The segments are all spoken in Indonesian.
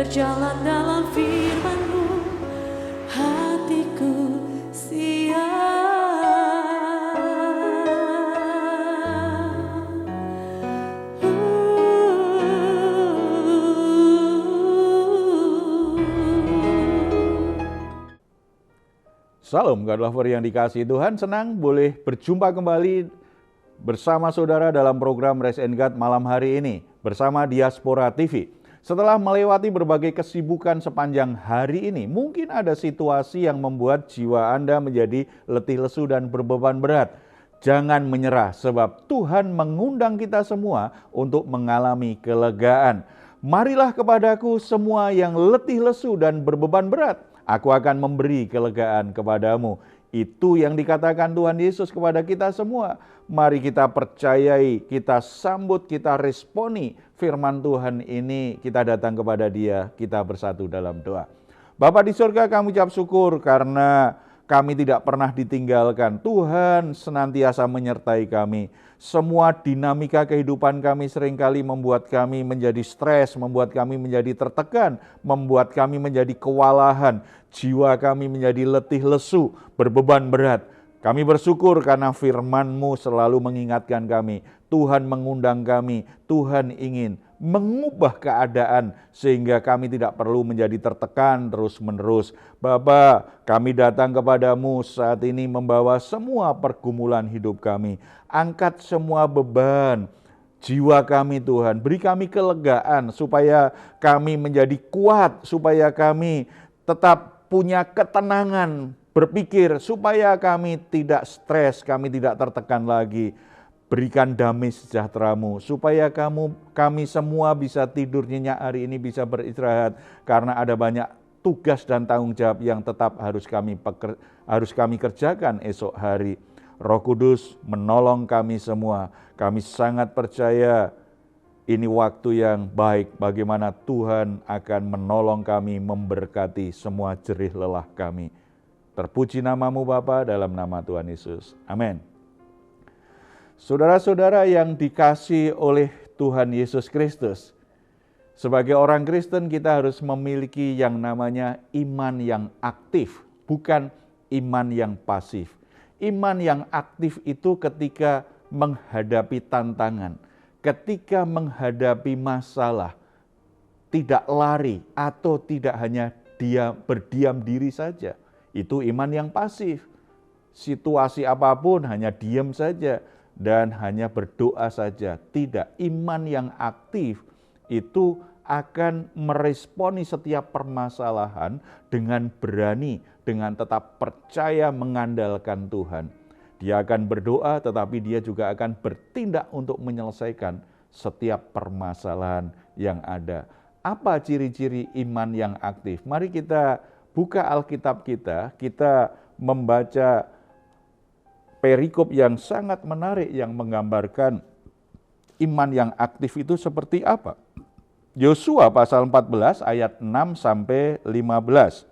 berjalan dalam firman-Mu, hatiku Salam God Lover yang dikasihi Tuhan, senang boleh berjumpa kembali bersama saudara dalam program Rest and God malam hari ini bersama Diaspora TV. Setelah melewati berbagai kesibukan sepanjang hari ini, mungkin ada situasi yang membuat jiwa Anda menjadi letih lesu dan berbeban berat. Jangan menyerah sebab Tuhan mengundang kita semua untuk mengalami kelegaan. Marilah kepadaku semua yang letih lesu dan berbeban berat. Aku akan memberi kelegaan kepadamu. Itu yang dikatakan Tuhan Yesus kepada kita semua. Mari kita percayai, kita sambut, kita responi firman Tuhan ini. Kita datang kepada Dia, kita bersatu dalam doa. Bapa di surga, kami ucap syukur karena kami tidak pernah ditinggalkan. Tuhan senantiasa menyertai kami. Semua dinamika kehidupan kami seringkali membuat kami menjadi stres, membuat kami menjadi tertekan, membuat kami menjadi kewalahan. Jiwa kami menjadi letih lesu, berbeban berat. Kami bersyukur karena firman-Mu selalu mengingatkan kami. Tuhan mengundang kami, Tuhan ingin mengubah keadaan sehingga kami tidak perlu menjadi tertekan terus-menerus. Bapa, kami datang kepadamu saat ini membawa semua pergumulan hidup kami. Angkat semua beban jiwa kami Tuhan. Beri kami kelegaan supaya kami menjadi kuat, supaya kami tetap punya ketenangan berpikir, supaya kami tidak stres, kami tidak tertekan lagi. Berikan damai sejahtera-Mu supaya kami semua bisa tidur nyenyak hari ini, bisa beristirahat karena ada banyak tugas dan tanggung jawab yang tetap harus kami kerjakan esok hari. Roh Kudus menolong kami semua. Kami sangat percaya ini waktu yang baik bagaimana Tuhan akan menolong kami, memberkati semua jerih lelah kami. Terpuji nama-Mu Bapa, dalam nama Tuhan Yesus. Amin. Saudara-saudara yang dikasihi oleh Tuhan Yesus Kristus, sebagai orang Kristen kita harus memiliki yang namanya iman yang aktif, bukan iman yang pasif. Iman yang aktif itu ketika menghadapi tantangan, ketika menghadapi masalah, tidak lari atau tidak hanya berdiam diri saja. Itu iman yang pasif. Situasi apapun hanya diam saja dan hanya berdoa saja. Tidak, iman yang aktif itu akan meresponi setiap permasalahan dengan berani, dengan tetap percaya mengandalkan Tuhan. Dia akan berdoa tetapi dia juga akan bertindak untuk menyelesaikan setiap permasalahan yang ada. Apa ciri-ciri iman yang aktif? Mari kita buka Alkitab kita membaca perikop yang sangat menarik yang menggambarkan iman yang aktif itu seperti apa. Yosua pasal 14 ayat 6 sampai 15.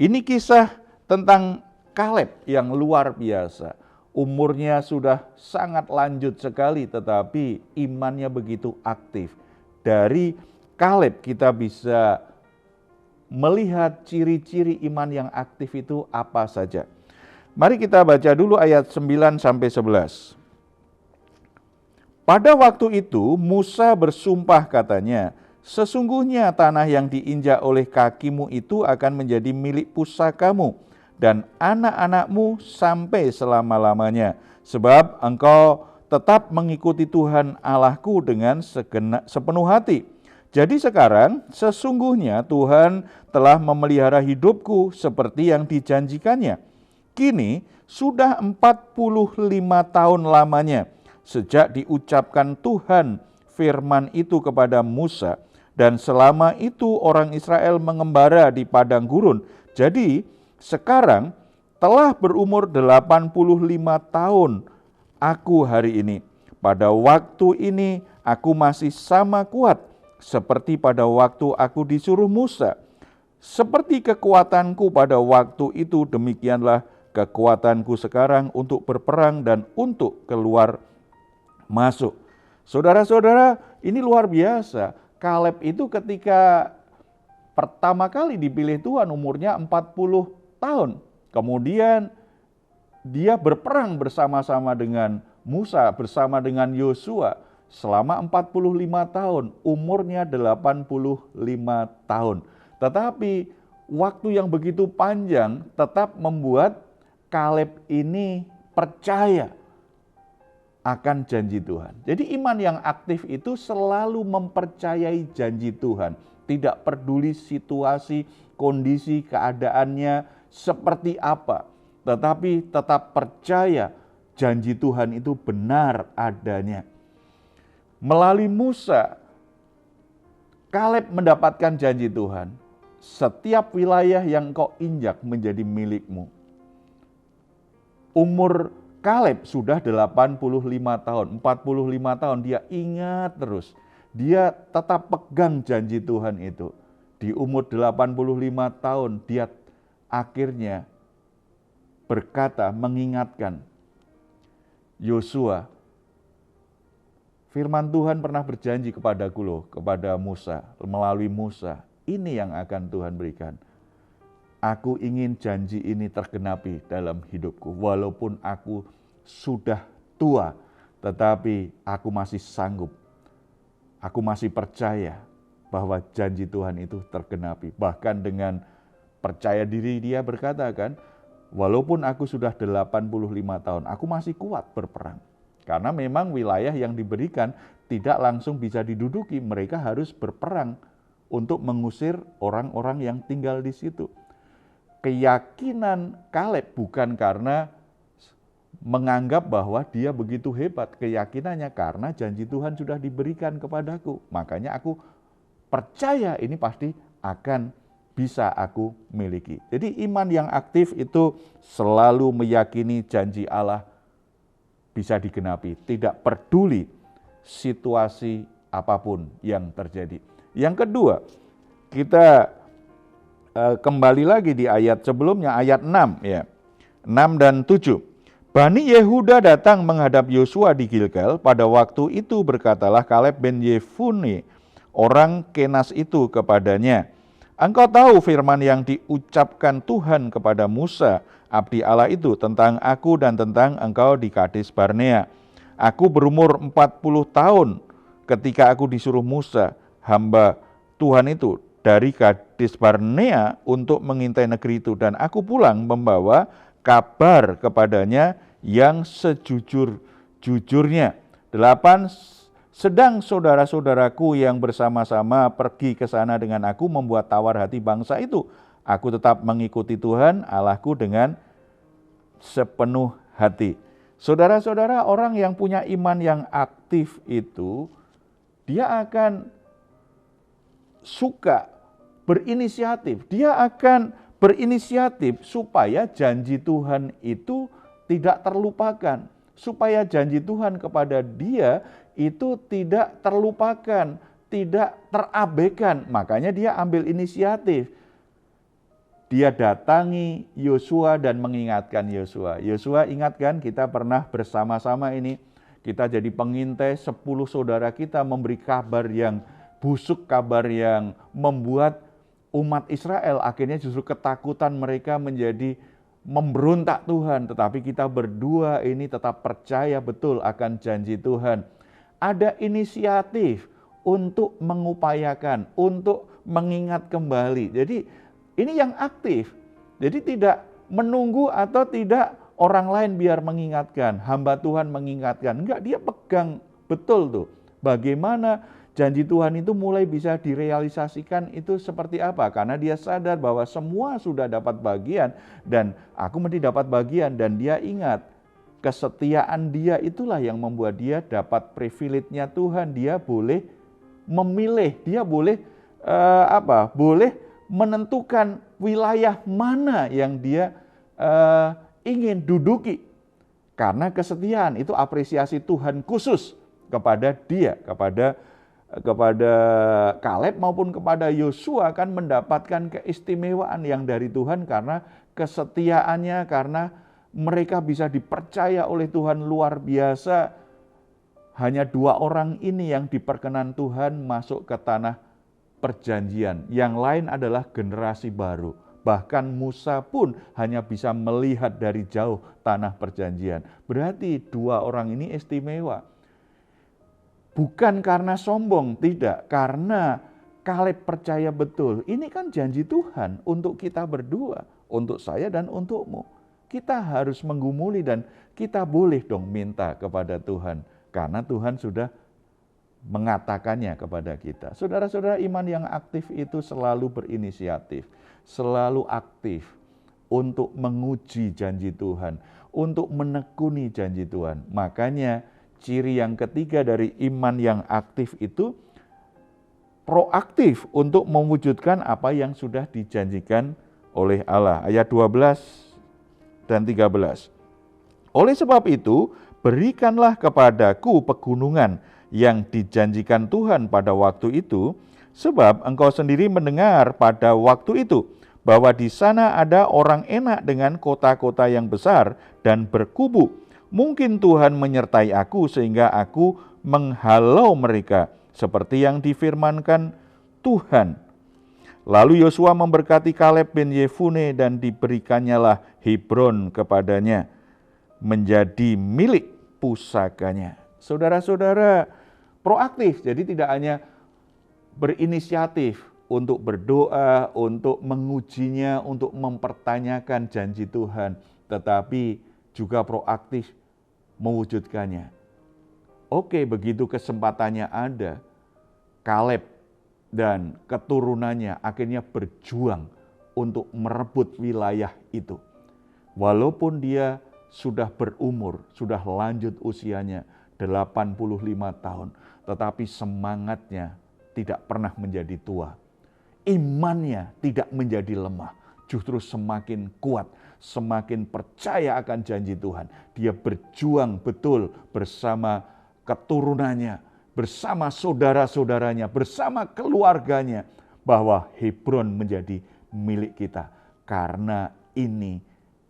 Ini kisah tentang Kaleb yang luar biasa. Umurnya sudah sangat lanjut sekali tetapi imannya begitu aktif. Dari Kaleb kita bisa melihat ciri-ciri iman yang aktif itu apa saja. Mari kita baca dulu ayat 9 sampai 11. Pada waktu itu Musa bersumpah katanya, sesungguhnya tanah yang diinjak oleh kakimu itu akan menjadi milik pusakamu dan anak-anakmu sampai selama-lamanya. Sebab engkau tetap mengikuti Tuhan Allahku dengan sepenuh hati. Jadi sekarang sesungguhnya Tuhan telah memelihara hidupku seperti yang dijanjikannya. Kini sudah 45 tahun lamanya sejak diucapkan Tuhan firman itu kepada Musa, dan selama itu orang Israel mengembara di padang gurun. Jadi sekarang telah berumur 85 tahun aku hari ini. Pada waktu ini aku masih sama kuat seperti pada waktu aku disuruh Musa. Seperti kekuatanku pada waktu itu, demikianlah kekuatanku sekarang untuk berperang dan untuk keluar masuk. Saudara-saudara, ini luar biasa. Kaleb itu ketika pertama kali dipilih Tuhan umurnya 40 tahun. Kemudian dia berperang bersama-sama dengan Musa, bersama dengan Yosua selama 45 tahun, umurnya 85 tahun. Tetapi waktu yang begitu panjang tetap membuat Kaleb ini percaya akan janji Tuhan. Jadi iman yang aktif itu selalu mempercayai janji Tuhan. Tidak peduli situasi, kondisi, keadaannya seperti apa. Tetapi tetap percaya janji Tuhan itu benar adanya. Melalui Musa, Kaleb mendapatkan janji Tuhan. Setiap wilayah yang kau injak menjadi milikmu. Umur Kaleb sudah 85 tahun, 45 tahun dia ingat terus. Dia tetap pegang janji Tuhan itu. Di umur 85 tahun dia akhirnya berkata, mengingatkan Yosua, firman Tuhan pernah berjanji kepadaku loh, kepada Musa, melalui Musa, ini yang akan Tuhan berikan. Aku ingin janji ini tergenapi dalam hidupku. Walaupun aku sudah tua, tetapi aku masih sanggup. Aku masih percaya bahwa janji Tuhan itu tergenapi. Bahkan dengan percaya diri dia berkata kan, walaupun aku sudah 85 tahun, aku masih kuat berperang. Karena memang wilayah yang diberikan tidak langsung bisa diduduki. Mereka harus berperang untuk mengusir orang-orang yang tinggal di situ. Keyakinan Kaleb bukan karena menganggap bahwa dia begitu hebat. Keyakinannya karena janji Tuhan sudah diberikan kepadaku. Makanya aku percaya ini pasti akan bisa aku miliki. Jadi iman yang aktif itu selalu meyakini janji Allah bisa digenapi. Tidak peduli situasi apapun yang terjadi. Yang kedua, kita kembali lagi di ayat sebelumnya, ayat 6 ya. 6 dan 7. Bani Yehuda datang menghadap Yosua di Gilgal. Pada waktu itu berkatalah Kaleb bin Yefune, orang Kenas itu kepadanya, engkau tahu firman yang diucapkan Tuhan kepada Musa, abdi Allah itu, tentang aku dan tentang engkau di Kades Barnea. Aku berumur 40 tahun ketika aku disuruh Musa, hamba Tuhan itu, dari Kades Barnea untuk mengintai negeri itu, dan aku pulang membawa kabar kepadanya yang sejujur-jujurnya. 8. Sedang saudara-saudaraku yang bersama-sama pergi ke sana dengan aku membuat tawar hati bangsa itu. Aku tetap mengikuti Tuhan Allahku dengan sepenuh hati. Saudara-saudara, orang yang punya iman yang aktif itu, dia akan suka berinisiatif. Dia akan berinisiatif supaya janji Tuhan itu tidak terlupakan. Supaya janji Tuhan kepada dia itu tidak terlupakan, tidak terabaikan. Makanya dia ambil inisiatif. Dia datangi Yosua dan mengingatkan Yosua. Yosua, ingat kan kita pernah bersama-sama ini, kita jadi pengintai 10 saudara kita memberi kabar yang busuk, kabar yang membuat umat Israel akhirnya justru ketakutan mereka menjadi memberontak Tuhan. Tetapi kita berdua ini tetap percaya betul akan janji Tuhan. Ada inisiatif untuk mengupayakan, untuk mengingat kembali. Jadi ini yang aktif. Jadi tidak menunggu atau tidak orang lain biar mengingatkan, hamba Tuhan mengingatkan. Enggak, dia pegang betul tuh. Bagaimana janji Tuhan itu mulai bisa direalisasikan itu seperti apa? Karena dia sadar bahwa semua sudah dapat bagian dan aku mesti dapat bagian, dan dia ingat kesetiaan dia itulah yang membuat dia dapat privilege-nya Tuhan. Dia boleh memilih, dia boleh boleh menentukan wilayah mana yang dia ingin duduki. Karena kesetiaan itu apresiasi Tuhan khusus kepada dia, kepada Kaleb maupun kepada Yosua akan mendapatkan keistimewaan yang dari Tuhan karena kesetiaannya, karena mereka bisa dipercaya oleh Tuhan luar biasa. hanya 2 orang ini yang diperkenan Tuhan masuk ke tanah perjanjian. Yang lain adalah generasi baru. Bahkan Musa pun hanya bisa melihat dari jauh tanah perjanjian. Berarti 2 orang ini istimewa. Bukan karena sombong, tidak. Karena Kaleb percaya betul. Ini kan janji Tuhan untuk kita berdua. Untuk saya dan untukmu. Kita harus menggumuli dan kita boleh dong minta kepada Tuhan. Karena Tuhan sudah mengatakannya kepada kita. Saudara-saudara, iman yang aktif itu selalu berinisiatif, selalu aktif untuk menguji janji Tuhan, untuk menekuni janji Tuhan. Makanya ciri yang ketiga dari iman yang aktif itu proaktif untuk mewujudkan apa yang sudah dijanjikan oleh Allah. Ayat 12 dan 13. Oleh sebab itu, berikanlah kepadaku pegunungan yang dijanjikan Tuhan pada waktu itu, sebab engkau sendiri mendengar pada waktu itu bahwa di sana ada orang enak dengan kota-kota yang besar dan berkubu. Mungkin Tuhan menyertai aku sehingga aku menghalau mereka seperti yang difirmankan Tuhan. Lalu Yosua memberkati Kaleb bin Yefune dan diberikannya Hebron kepadanya menjadi milik pusakanya. Saudara-saudara, proaktif, jadi tidak hanya berinisiatif untuk berdoa, untuk mengujinya, untuk mempertanyakan janji Tuhan, tetapi juga proaktif mewujudkannya. Oke, begitu kesempatannya ada, Kaleb dan keturunannya akhirnya berjuang untuk merebut wilayah itu. Walaupun dia sudah berumur, sudah lanjut usianya 85 tahun, tetapi semangatnya tidak pernah menjadi tua. Imannya tidak menjadi lemah, justru semakin kuat, semakin percaya akan janji Tuhan. Dia berjuang betul bersama keturunannya, bersama saudara-saudaranya, bersama keluarganya, bahwa Hebron menjadi milik kita. Karena ini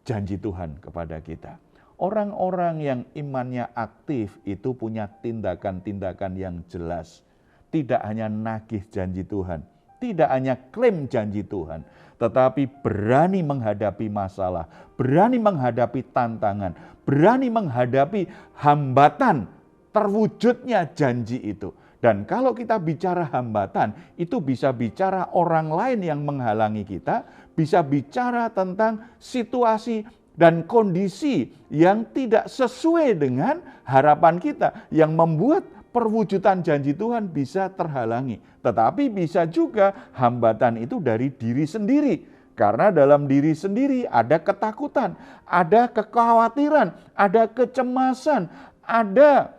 janji Tuhan kepada kita. Orang-orang yang imannya aktif itu punya tindakan-tindakan yang jelas. Tidak hanya nagih janji Tuhan, tidak hanya klaim janji Tuhan, tetapi berani menghadapi masalah, berani menghadapi tantangan, berani menghadapi hambatan terwujudnya janji itu. Dan kalau kita bicara hambatan, itu bisa bicara orang lain yang menghalangi kita, bisa bicara tentang situasi dan kondisi yang tidak sesuai dengan harapan kita, yang membuat perwujudan janji Tuhan bisa terhalangi. Tetapi bisa juga hambatan itu dari diri sendiri. Karena dalam diri sendiri ada ketakutan, ada kekhawatiran, ada kecemasan, ada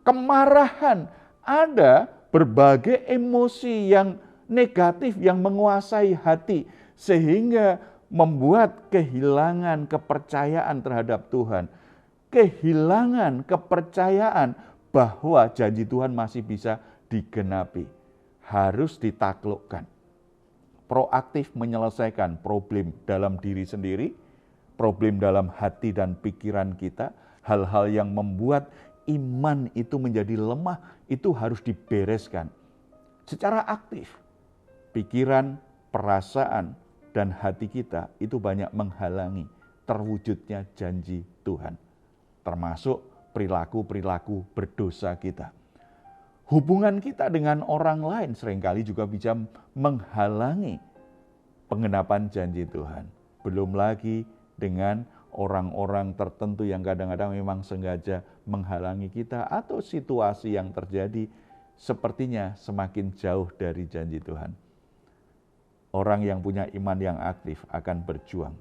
kemarahan, ada berbagai emosi yang negatif yang menguasai hati, sehingga membuat kehilangan kepercayaan terhadap Tuhan, kehilangan kepercayaan bahwa janji Tuhan masih bisa digenapi. Harus ditaklukkan. Proaktif menyelesaikan problem dalam diri sendiri, problem dalam hati dan pikiran kita, hal-hal yang membuat iman itu menjadi lemah, itu harus dibereskan secara aktif. Pikiran, perasaan, dan hati kita itu banyak menghalangi terwujudnya janji Tuhan. Termasuk perilaku-perilaku berdosa kita. Hubungan kita dengan orang lain seringkali juga bisa menghalangi penggenapan janji Tuhan. Belum lagi dengan orang-orang tertentu yang kadang-kadang memang sengaja menghalangi kita, atau situasi yang terjadi sepertinya semakin jauh dari janji Tuhan. Orang yang punya iman yang aktif akan berjuang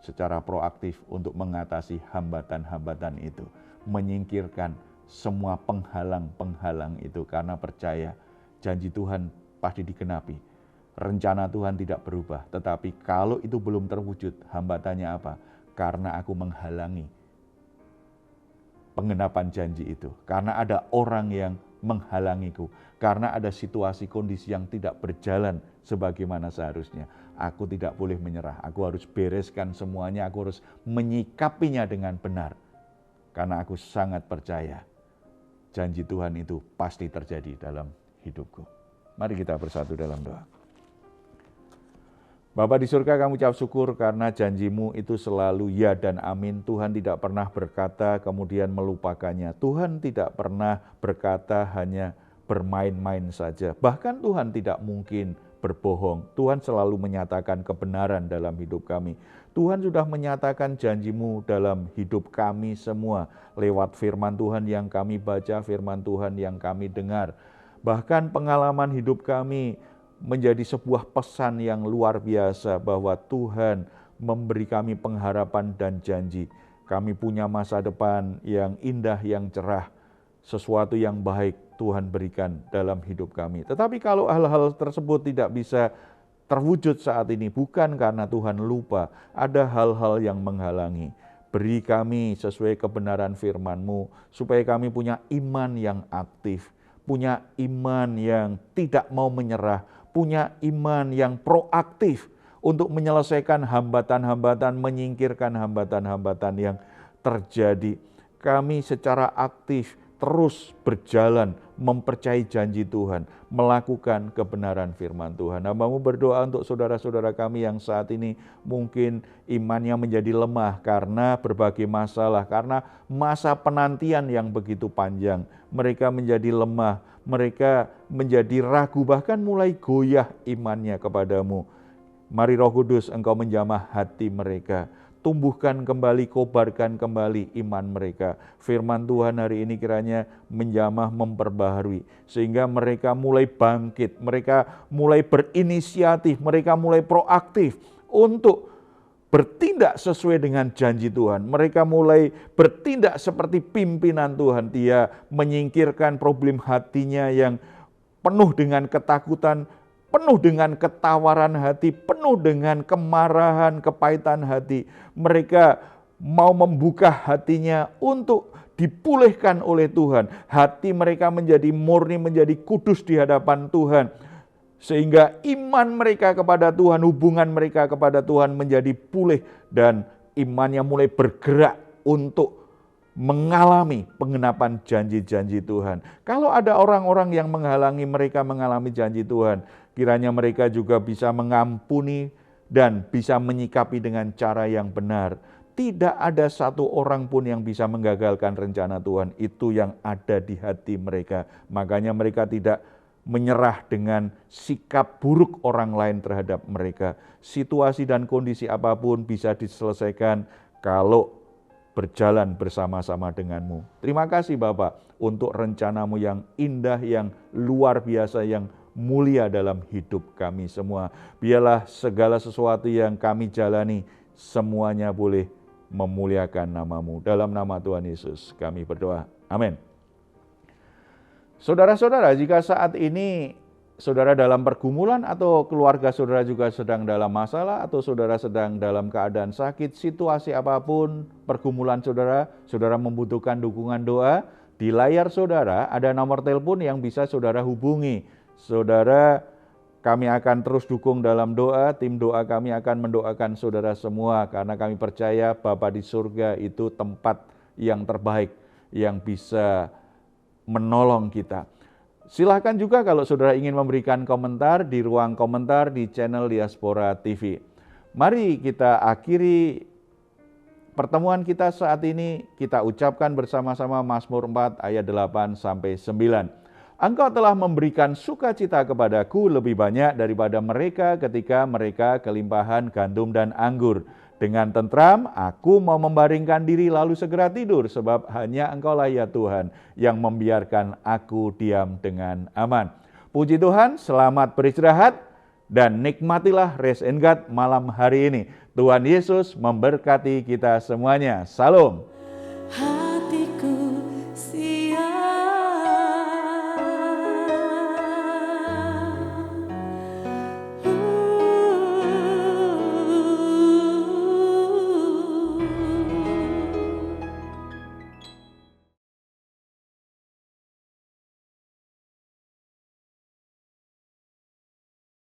secara proaktif untuk mengatasi hambatan-hambatan itu, menyingkirkan semua penghalang-penghalang itu, karena percaya janji Tuhan pasti digenapi. Rencana Tuhan tidak berubah, tetapi kalau itu belum terwujud, hambatannya apa? Karena aku menghalangi penggenapan janji itu, karena ada orang yang menghalangiku, karena ada situasi kondisi yang tidak berjalan sebagaimana seharusnya. Aku tidak boleh menyerah, aku harus bereskan semuanya, aku harus menyikapinya dengan benar. Karena aku sangat percaya janji Tuhan itu pasti terjadi dalam hidupku. Mari kita bersatu dalam doa. Bapa di surga, kami ucap syukur karena janji-Mu itu selalu ya dan amin. Tuhan tidak pernah berkata kemudian melupakannya. Tuhan tidak pernah berkata hanya bermain-main saja. Bahkan Tuhan tidak mungkin berbohong. Tuhan selalu menyatakan kebenaran dalam hidup kami. Tuhan sudah menyatakan janji-Mu dalam hidup kami semua lewat firman Tuhan yang kami baca, firman Tuhan yang kami dengar. Bahkan pengalaman hidup kami menjadi sebuah pesan yang luar biasa bahwa Tuhan memberi kami pengharapan dan janji. Kami punya masa depan yang indah, yang cerah. Sesuatu yang baik Tuhan berikan dalam hidup kami. Tetapi kalau hal-hal tersebut tidak bisa terwujud saat ini, bukan karena Tuhan lupa, ada hal-hal yang menghalangi. Beri kami sesuai kebenaran firman-Mu, supaya kami punya iman yang aktif, punya iman yang tidak mau menyerah, punya iman yang proaktif untuk menyelesaikan hambatan-hambatan, menyingkirkan hambatan-hambatan yang terjadi. Kami secara aktif terus berjalan mempercayai janji Tuhan, melakukan kebenaran firman Tuhan. Hamba-Mu berdoa untuk saudara-saudara kami yang saat ini mungkin imannya menjadi lemah karena berbagai masalah, karena masa penantian yang begitu panjang. Mereka menjadi lemah, mereka menjadi ragu, bahkan mulai goyah imannya kepadamu. Mari Roh Kudus, Engkau menjamah hati mereka. Tumbuhkan kembali, kobarkan kembali iman mereka. Firman Tuhan hari ini kiranya menjamah, memperbaharui. Sehingga mereka mulai bangkit, mereka mulai berinisiatif, mereka mulai proaktif untuk bertindak sesuai dengan janji Tuhan. Mereka mulai bertindak seperti pimpinan Tuhan. Dia menyingkirkan problem hatinya yang penuh dengan ketakutan, penuh dengan ketawaran hati, penuh dengan kemarahan, kepahitan hati. Mereka mau membuka hatinya untuk dipulihkan oleh Tuhan. Hati mereka menjadi murni, menjadi kudus di hadapan Tuhan. Sehingga iman mereka kepada Tuhan, hubungan mereka kepada Tuhan menjadi pulih dan imannya mulai bergerak untuk mengalami penggenapan janji-janji Tuhan. Kalau ada orang-orang yang menghalangi mereka mengalami janji Tuhan, kiranya mereka juga bisa mengampuni dan bisa menyikapi dengan cara yang benar. Tidak ada satu orang pun yang bisa menggagalkan rencana Tuhan. Itu yang ada di hati mereka. Makanya mereka tidak menyerah dengan sikap buruk orang lain terhadap mereka. Situasi dan kondisi apapun bisa diselesaikan kalau berjalan bersama-sama denganmu. Terima kasih Bapak untuk rencanamu yang indah, yang luar biasa, yang mulia dalam hidup kami semua. Biarlah segala sesuatu yang kami jalani semuanya boleh memuliakan namamu. Dalam nama Tuhan Yesus kami berdoa. Amin. Saudara-saudara, jika saat ini saudara dalam pergumulan atau keluarga saudara juga sedang dalam masalah atau saudara sedang dalam keadaan sakit, situasi apapun pergumulan saudara, saudara membutuhkan dukungan doa, di layar saudara ada nomor telepon yang bisa saudara hubungi. Saudara, kami akan terus dukung dalam doa, tim doa kami akan mendoakan saudara semua karena kami percaya Bapa di surga itu tempat yang terbaik yang bisa menolong kita. Silahkan juga kalau saudara ingin memberikan komentar di ruang komentar di channel Diaspora TV. Mari kita akhiri pertemuan kita saat ini, kita ucapkan bersama-sama Mazmur 4 ayat 8 sampai 9. Engkau telah memberikan sukacita kepadaku lebih banyak daripada mereka ketika mereka kelimpahan gandum dan anggur. Dengan tentram, aku mau membaringkan diri lalu segera tidur, sebab hanya Engkaulah ya Tuhan yang membiarkan aku diam dengan aman. Puji Tuhan, selamat beristirahat dan nikmatilah Rest and God malam hari ini. Tuhan Yesus memberkati kita semuanya. Salam.